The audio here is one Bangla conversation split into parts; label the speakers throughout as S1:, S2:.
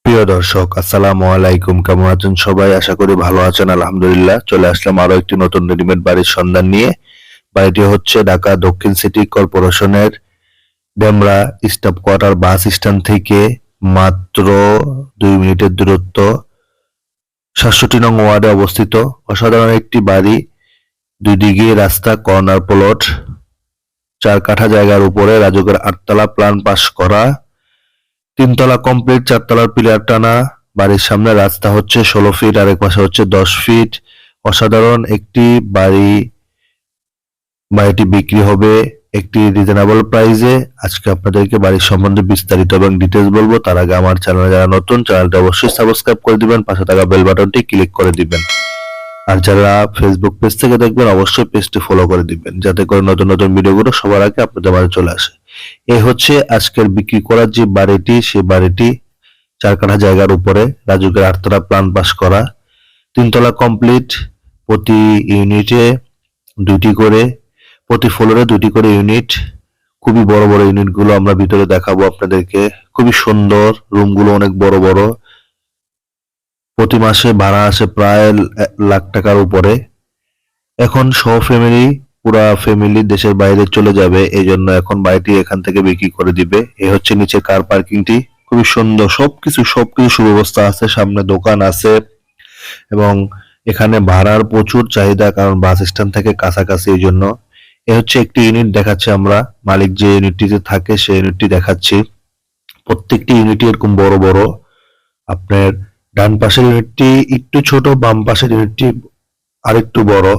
S1: প্রিয় দর্শক, আসসালামু আলাইকুম। কেমন আছেন সবাই? আশা করি ভালো আছেন। আলহামদুলিল্লাহ। চলে আসলাম আরো একটি নতুন রেডিমেড বাড়ির সন্ধান নিয়ে। বাড়িটি হচ্ছে ঢাকা দক্ষিণ সিটি কর্পোরেশনের Demra staff quarter bus stand থেকে মাত্র 2 মিনিটের দূরত্ব, 67 নং ওয়ার্ডে অবস্থিত। অসাধারণ একটি বাড়ি, দুই দিকে রাস্তা, কর্নার প্লট, 4 কাঠা জায়গার উপরে, রাজুকের 8তলা প্ল্যান পাস করা, 3তলা কমপ্লিট, 4তলার পিলার টানা। বাড়ির সামনে রাস্তা হচ্ছে 16 ফিট, আরেক পাশে হচ্ছে 10 ফিট। অসাধারণ একটি বাড়ি। বাড়িটি বিক্রি হবে একটি রিজনেবল প্রাইসে। আজকে আপনাদেরকে বাড়ির সম্বন্ধে বিস্তারিত এবং ডিটেলস বলবো। তার আগে আমার চ্যানেলে যারা নতুন, চ্যানেলটা অবশ্যই সাবস্ক্রাইব করে দিবেন, পাশে থাকা বেল বাটনটি ক্লিক করে দিবেন। আর যারা ফেসবুক পেজ থেকে দেখবেন অবশ্যই পেজটি ফলো করে দিবেন, যাতে করে নতুন নতুন ভিডিওগুলো সবার আগে আপনাদের মাঝে চলে আসে। এই হচ্ছে আজকের বিক্রি করার যে বাড়িটি, সেই বাড়িটি 4 কাঠা জায়গার উপরে, রাজুকের 8তলা প্ল্যান পাস করা, 3তলা কমপ্লিট, প্রতি ইউনিটে 2টি করে, প্রতি ফ্লোরে 2টি করে ইউনিট। খুবই বড় বড় ইউনিটগুলো আমরা ভিতরে দেখাবো আপনাদেরকে। খুবই সুন্দর, রুমগুলো অনেক বড় বড়। প্রতি মাসে ভাড়া আসে প্রায় 1 লাখ টাকার উপরে। এখন সহ ফ্যামিলি, পুরা ফ্যামিলি দেশের বাইরে চলে যাবে, এই জন্য এখন বাড়িটি এখান থেকে বিক্রি করে দিবে। এই হচ্ছে নিচে কার পার্কিংটি, খুবই সুন্দর। সবকিছু সুব্যবস্থা আছে, সামনে দোকান আছে এবং এখানে ভাড়ার প্রচুর চাহিদা, কারণ বাস স্ট্যান্ড থেকে কাছাকাছি, এই জন্য। এ হচ্ছে একটি ইউনিট দেখাচ্ছি আমরা, মালিক যে ইউনিটটিতে থাকে সেই ইউনিটটি দেখাচ্ছি। প্রত্যেকটি ইউনিটই এরকম বড় বড়। আপনার ডান পাশের ইউনিটটি একটু ছোট, বাম পাশের ইউনিটটি আরেকটু বড়।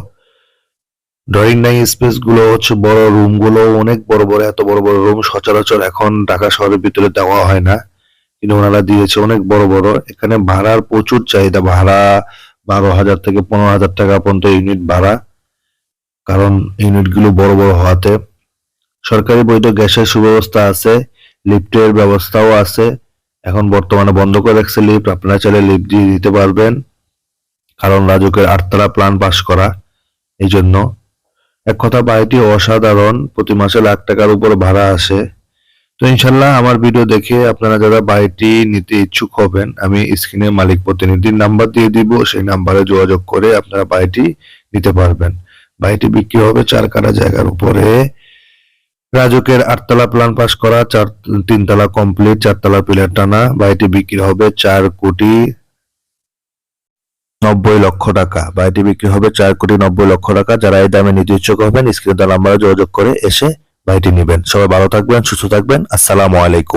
S1: ড্রয়িং ডাইনিং স্পেস গুলো হচ্ছে বড়, রুম গুলো অনেক বড় বড়। এত বড় বড় রুম সচরাচর এখন ঢাকা শহরের ভিতরে দেওয়া হয় না, কিন্তু ওনারা দিয়েছে অনেক বড় বড়। এখানে ভাড়ার প্রচুর চাহিদা, ভাড়া 12,000 থেকে 15,000 টাকা পর্যন্ত ইউনিট ভাড়া, কারণ ইউনিট গুলো বড় বড় হওয়াতে। সরকারি বৈধ গ্যাসের সুব্যবস্থা আছে, লিফটের ব্যবস্থাও আছে। এখন বর্তমানে বন্ধ করে রাখছে লিফট, আপনারা চাইলে লিফট দিয়ে দিতে পারবেন, কারণ রাজুকের 8তলা প্ল্যান পাস করা, এই জন্য। এক কথা, বাড়িটি অসাধারণ। প্রতি মাসে 1 লাখ টাকার উপর ভাড়া আসে। তো ইনশাল্লাহ আমার ভিডিও দেখে আপনারা যারা বাড়িটি নিতে ইচ্ছুক হবেন, আমি স্ক্রিনে মালিক প্রতিনিধির নাম্বার দিয়ে দিব, সেই নাম্বারে যোগাযোগ করে আপনারা বাড়িটি নিতে পারবেন। বাড়িটি বিক্রি হবে 4 কাঠা জায়গার উপরে, রাজুকের 8তলা প্ল্যান পাস করা, 3তলা কমপ্লিট, 4তলা পিলার টানা। বাড়িটি বিক্রি হবে 4,90,00,000 টাকা। বাড়িটি বিক্রি হবে 4,90,00,000 টাকা। যারা এই দামে নিতে ইচ্ছুক হবেন, স্ক্রিনে দেওয়া নাম্বারে যোগাযোগ করে এসে বাড়িটি নেবেন। সবাই ভালো থাকবেন, সুস্থ থাকবেন। আসসালামু আলাইকুম।